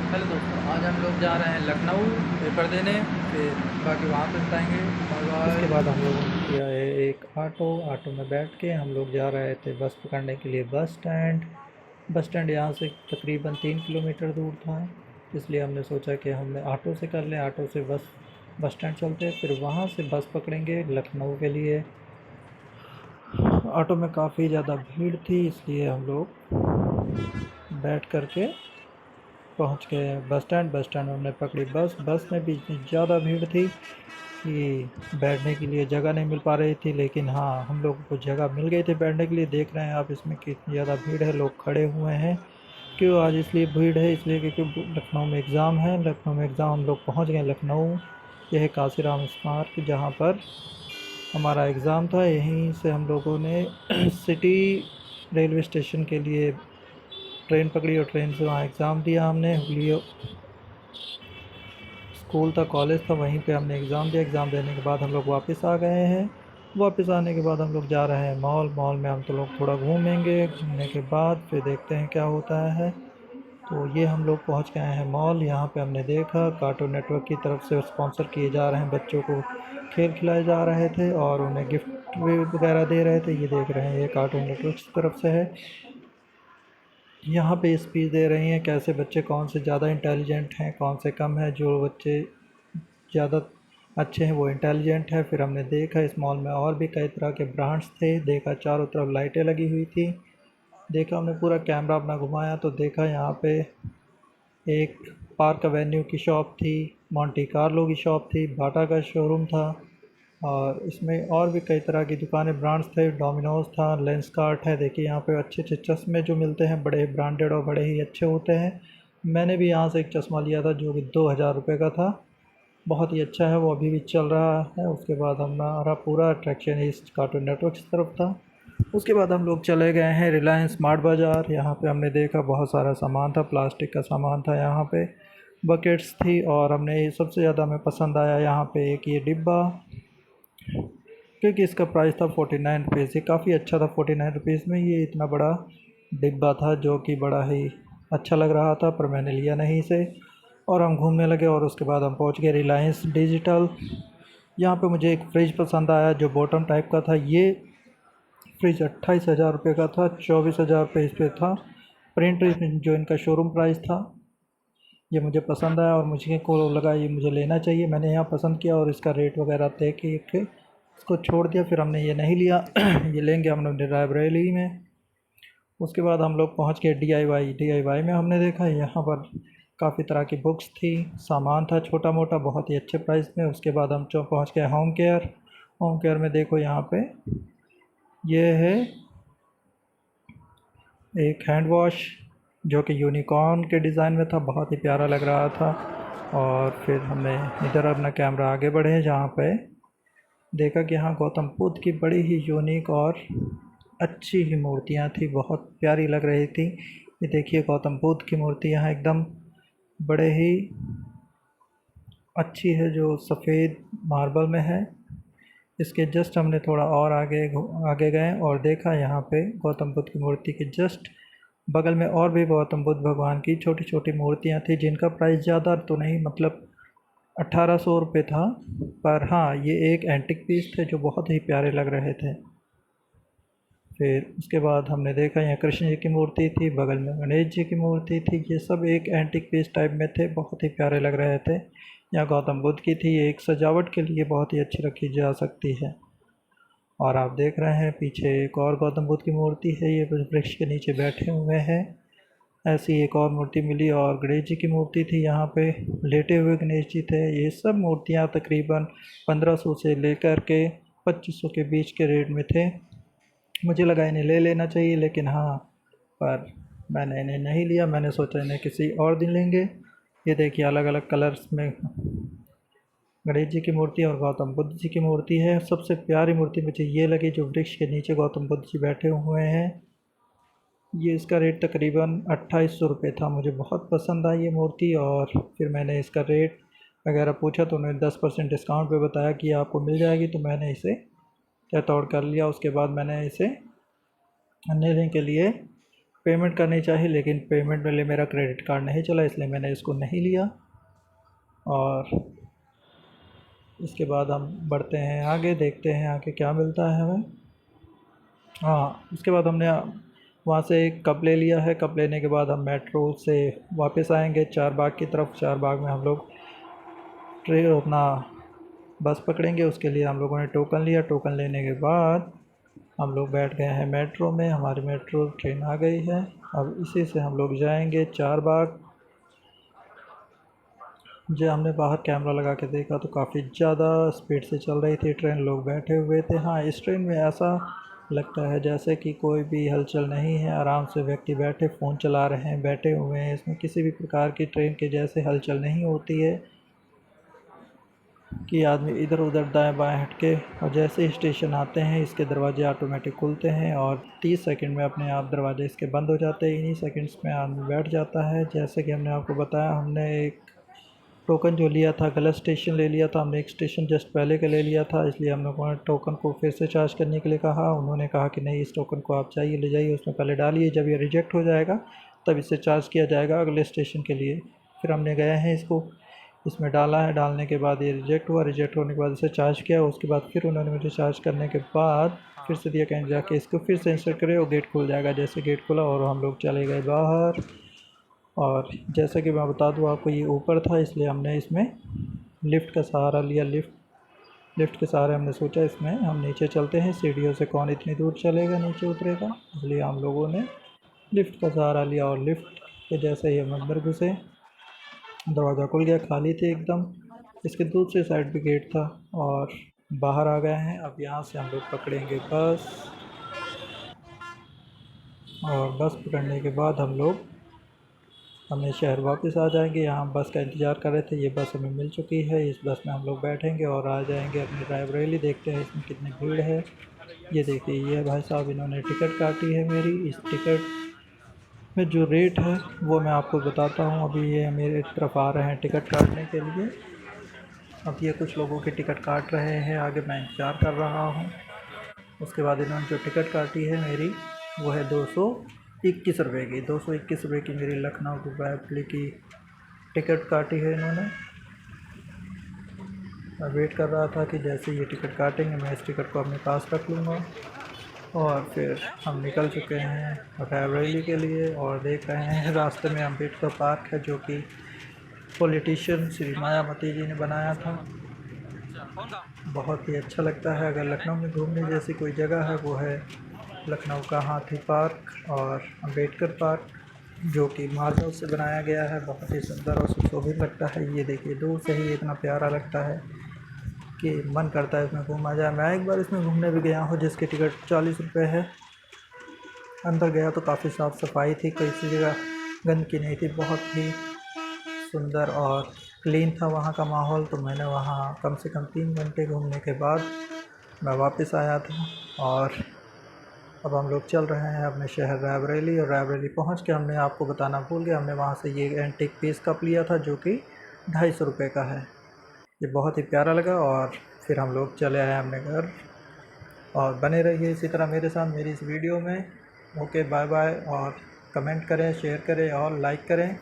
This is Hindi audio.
हेलो दोस्तों, आज हम लोग जा रहे हैं लखनऊ पेपर देने। फिर बाकी वहाँ पे बताएंगे। बाय उसके बाद बाय। हम लोगों ने किया है एक ऑटो में बैठ के हम लोग जा रहे थे बस पकड़ने के लिए बस स्टैंड यहाँ से तकरीबन 3 किलोमीटर दूर था। इसलिए हमने सोचा कि हमने ऑटो से कर लें, ऑटो से बस स्टैंड चलते हैं, फिर वहाँ से बस पकड़ेंगे लखनऊ के लिए। ऑटो में काफ़ी ज़्यादा भीड़ थी, इसलिए हम लोग बैठ कर के पहुँच गए बस स्टैंड में हमने पकड़ी बस में भी इतनी ज़्यादा भीड़ थी कि बैठने के लिए जगह नहीं मिल पा रही थी, लेकिन हाँ, हम लोगों को जगह मिल गई थी बैठने के लिए। देख रहे हैं आप इसमें कितनी ज़्यादा भीड़ है, लोग खड़े हुए हैं। क्यों आज इसलिए भीड़ है? इसलिए क्योंकि लखनऊ में एग्ज़ाम है। लखनऊ में एग्ज़ाम हम लोग पहुंच गए लखनऊ। यह है काशीराम स्मारक जहां पर हमारा एग्ज़ाम था। यहीं से हम लोगों ने सिटी रेलवे स्टेशन के लिए ट्रेन पकड़ी और ट्रेन से वहाँ एग्ज़ाम दिया हमने। हुगली स्कूल था, कॉलेज था, वहीं पे हमने एग्ज़ाम दिया। एग्ज़ाम देने के बाद हम लोग वापस आ गए हैं। वापस आने के बाद हम लोग जा रहे हैं मॉल में। हम तो लोग थोड़ा घूमेंगे, घूमने के बाद फिर देखते हैं क्या होता है। तो ये हम लोग पहुंच गए हैं मॉल। यहाँ पे हमने देखा कार्टून नेटवर्क की तरफ से स्पॉन्सर किए जा रहे हैं, बच्चों को खेल खिलाए जा रहे थे और उन्हें गिफ्ट वगैरह दे रहे थे। ये देख रहे हैं, ये कार्टून नेटवर्क की तरफ से है। यहाँ पे स्पीच दे रही हैं कैसे बच्चे कौन से ज़्यादा इंटेलिजेंट हैं, कौन से कम हैं। जो बच्चे ज़्यादा अच्छे हैं वो इंटेलिजेंट है। फिर हमने देखा इस मॉल में और भी कई तरह के ब्रांड्स थे। देखा चारों तरफ लाइटें लगी हुई थी। देखा, हमने पूरा कैमरा अपना घुमाया तो देखा यहाँ पे एक पार्क एवेन्यू की शॉप थी, मोंटे कार्लो की शॉप थी, बाटा का शोरूम था और इसमें और भी कई तरह की दुकानें ब्रांड्स थे। डोमिनोज था, लेंस कार्ट है। देखिए यहाँ पे अच्छे अच्छे चश्मे जो मिलते हैं, बड़े ब्रांडेड और बड़े ही अच्छे होते हैं। मैंने भी यहाँ से एक चश्मा लिया था जो कि 2000 रुपये का था। बहुत ही अच्छा है, वो अभी भी चल रहा है। उसके बाद हमारा पूरा अट्रैक्शन इस कार्टून नेटवर्क की तरफ था। उसके बाद हम लोग चले गए हैं रिलायंस स्मार्ट बाज़ार। यहाँ पे हमने देखा बहुत सारा सामान था, प्लास्टिक का सामान था यहाँ पे, बकेट्स थी। और हमने ये सबसे ज़्यादा हमें पसंद आया यहाँ पे एक ये डिब्बा, क्योंकि इसका प्राइस था 49 रुपीज़। ये काफ़ी अच्छा था, 49 रुपीज़ में ये इतना बड़ा डिब्बा था जो कि बड़ा ही अच्छा लग रहा था, पर मैंने लिया नहीं इसे। और हम घूमने लगे और उसके बाद हम पहुंच गए रिलायंस डिजिटल। यहाँ पे मुझे एक फ्रिज पसंद आया जो बॉटम टाइप का था। ये फ्रिज 28,000 रुपये का था, 24,000 रुपये इस पर था प्रिंट। जो इनका शोरूम प्राइस था, ये मुझे पसंद आया और मुझे को लगा ये मुझे लेना चाहिए। मैंने यहाँ पसंद किया और इसका रेट वगैरह देख के इसको छोड़ दिया। फिर हमने ये नहीं लिया। ये लेंगे हम लोग रायबरेली में। उसके बाद हम लोग पहुँच गए डीआईवाई में। हमने देखा यहाँ पर काफ़ी तरह की बुक्स थी, सामान था छोटा मोटा, बहुत ही अच्छे प्राइस में। उसके बाद हम पहुँच गए होम केयर में। देखो यहाँ पे ये है एक हैंड वॉश जो कि यूनिकॉर्न के डिज़ाइन में था, बहुत ही प्यारा लग रहा था। और फिर हमने इधर अपना कैमरा आगे बढ़े जहाँ पे देखा कि यहाँ गौतम बुद्ध की बड़ी ही यूनिक और अच्छी ही मूर्तियाँ थी, बहुत प्यारी लग रही थी। ये देखिए गौतम बुद्ध की मूर्ति यहाँ एकदम बड़े ही अच्छी है, जो सफ़ेद मार्बल में है। इसके जस्ट हमने थोड़ा और आगे गए और देखा यहाँ पे गौतम बुद्ध की मूर्ति के जस्ट बगल में और भी गौतम बुद्ध भगवान की छोटी छोटी मूर्तियाँ थी, जिनका प्राइस ज़्यादा तो नहीं, मतलब 1800 रुपये था। पर हाँ, ये एक एंटिक पीस थे जो बहुत ही प्यारे लग रहे थे। फिर उसके बाद हमने देखा यहाँ कृष्ण जी की मूर्ति थी, बगल में गणेश जी की मूर्ति थी। ये सब एक एंटिक पीस टाइप में थे, बहुत ही प्यारे लग रहे थे। यहाँ गौतम बुद्ध की थी, ये एक सजावट के लिए बहुत ही अच्छी रखी जा सकती है। और आप देख रहे हैं पीछे एक और गौतम बुद्ध की मूर्ति है, ये वृक्ष के नीचे बैठे हुए हैं। ऐसी एक और मूर्ति मिली और गणेश जी की मूर्ति थी, यहाँ पे लेटे हुए गणेश जी थे। ये सब मूर्तियाँ तकरीबन 1500 से लेकर के 2500 के बीच के रेट में थे। मुझे लगा इन्हें ले लेना चाहिए, लेकिन हाँ, पर मैंने इन्हें नहीं लिया। मैंने सोचा इन्हें किसी और दिन लेंगे। ये देखिए अलग अलग कलर्स में गणेश जी की मूर्ति और गौतम बुद्ध जी की मूर्ति है। सबसे प्यारी मूर्ति मुझे ये लगी जो वृक्ष के नीचे गौतम बुद्ध जी बैठे हुए हैं। ये इसका रेट तकरीबन 2800 रुपये था। मुझे बहुत पसंद आई ये मूर्ति और फिर मैंने इसका रेट वगैरह पूछा तो उन्होंने 10% डिस्काउंट पे बताया कि आपको मिल जाएगी, तो मैंने इसे तय तोड़ कर लिया। उसके बाद मैंने इसे लेने के लिए पेमेंट करनी चाहिए, लेकिन पेमेंट के लिए मेरा क्रेडिट कार्ड नहीं चला, इसलिए मैंने इसको नहीं लिया। और इसके बाद हम बढ़ते हैं आगे, देखते हैं आगे क्या मिलता है हमें। हाँ, उसके बाद हमने वहाँ से एक कप ले लिया है। कप लेने के बाद हम मेट्रो से वापस आएंगे चारबाग की तरफ। चारबाग में हम लोग ट्रेन अपना बस पकड़ेंगे। उसके लिए हम लोगों ने टोकन लिया। टोकन लेने के बाद हम लोग बैठ गए हैं मेट्रो में। हमारी मेट्रो ट्रेन आ गई है। अब इसी से हम लोग जाएंगे चारबाग। जो हमने बाहर कैमरा लगा के देखा तो काफ़ी ज़्यादा स्पीड से चल रही थी ट्रेन, लोग बैठे हुए थे। हाँ, इस ट्रेन में ऐसा लगता है जैसे कि कोई भी हलचल नहीं है, आराम से व्यक्ति बैठे फ़ोन चला रहे हैं, बैठे हुए हैं। इसमें किसी भी प्रकार की ट्रेन के जैसे हलचल नहीं होती है कि आदमी इधर उधर दाएं बाएं हटके। और जैसे ही स्टेशन आते हैं इसके दरवाजे ऑटोमेटिक खुलते हैं और 30 सेकंड में अपने आप दरवाजे इसके बंद हो जाते हैं। इन्हीं सेकंड्स में आदमी बैठ जाता है। जैसे कि हमने आपको बताया, हमने एक टोकन जो लिया था गलत स्टेशन ले लिया था। हमने एक स्टेशन जस्ट पहले का ले लिया था, इसलिए हम लोगों ने टोकन को फिर से चार्ज करने के लिए कहा। उन्होंने कहा कि नहीं, इस टोकन को आप चाहिए ले जाइए, उसमें पहले डालिए, जब ये रिजेक्ट हो जाएगा तब इससे चार्ज किया जाएगा अगले स्टेशन के लिए। फिर हमने गए हैं इसको, इसमें डाला है। डालने के बाद ये रिजेक्ट हुआ। रिजेक्ट होने के बाद इसे चार्ज किया। उसके बाद फिर उन्होंने मुझे चार्ज करने के बाद फिर से दिया, कहीं जाके इसको फिर से इंस्टॉल करें और गेट खुल जाएगा। जैसे गेट खुला और हम लोग चले गए बाहर। और जैसा कि मैं बता दूं आपको, ये ऊपर था इसलिए हमने इसमें लिफ्ट का सहारा लिया। लिफ्ट के सहारे हमने सोचा इसमें हम नीचे चलते हैं, सीढ़ियों से कौन इतनी दूर चलेगा, नीचे उतरेगा, इसलिए हम लोगों ने लिफ्ट का सहारा लिया। और लिफ्ट के जैसे ही हम अंदर घुसे, दरवाज़ा खुल गया, खाली थे एकदम। इसके दूसरी साइड भी गेट था और बाहर आ गए हैं। अब यहाँ से हम लोग पकड़ेंगे बस। और बस पकड़ने के बाद हम लोग अपने शहर वापस आ जाएंगे। यहाँ बस का इंतज़ार कर रहे थे, ये बस हमें मिल चुकी है। इस बस में हम लोग बैठेंगे और आ जाएंगे अपनी रायबरेली। देखते हैं इसमें कितनी भीड़ है। ये देखिए, ये भाई साहब इन्होंने टिकट काटी है मेरी। इस टिकट में जो रेट है वो मैं आपको बताता हूँ। अभी ये मेरे तरफ आ रहे हैं टिकट काटने के लिए। अब ये कुछ लोगों की टिकट काट रहे हैं, आगे मैं इंतज़ार कर रहा हूँ। उसके बाद इन्होंने जो टिकट काटी है मेरी वो है 221 रुपये की। 221 रुपये की मेरी लखनऊ टू रायबरेली की टिकट काटी है इन्होंने। मैं वेट कर रहा था कि जैसे ये टिकट काटेंगे मैं इस टिकट को अपने पास रख लूँगा। और फिर हम निकल चुके हैं रायबरेली के लिए और देख रहे हैं रास्ते में अम्बेडकर पार्क है, जो कि पॉलिटिशियन श्री मायावती जी ने बनाया था। बहुत ही अच्छा लगता है। अगर लखनऊ में घूमने जैसी कोई जगह है वो है लखनऊ का हाथी पार्क और अम्बेडकर पार्क, जो कि मार्बल से बनाया गया है। बहुत ही सुंदर और सुशोभित लगता है। ये देखिए, दूर से ही इतना प्यारा लगता है कि मन करता है इसमें घूमा जाए। मैं एक बार इसमें घूमने भी गया हूँ, जिसकी टिकट 40 रुपये है। अंदर गया तो काफ़ी साफ़ सफाई थी, किसी जगह गंदगी नहीं थी, बहुत ही सुंदर और क्लीन था वहाँ का माहौल। तो मैंने वहाँ कम से कम 3 घंटे घूमने के बाद मैं वापस आया था। और अब हम लोग चल रहे हैं अपने शहर रायबरेली। और रायबरेली पहुँच के हमने आपको बताना भूल गया, हमने वहाँ से ये एंटीक पीस कप लिया था जो कि 250 रुपये का है। ये बहुत ही प्यारा लगा और फिर हम लोग चले आए अपने घर। और बने रहिए इसी तरह मेरे साथ मेरी इस वीडियो में। Okay, bye bye. और कमेंट करें, शेयर करें और लाइक करें।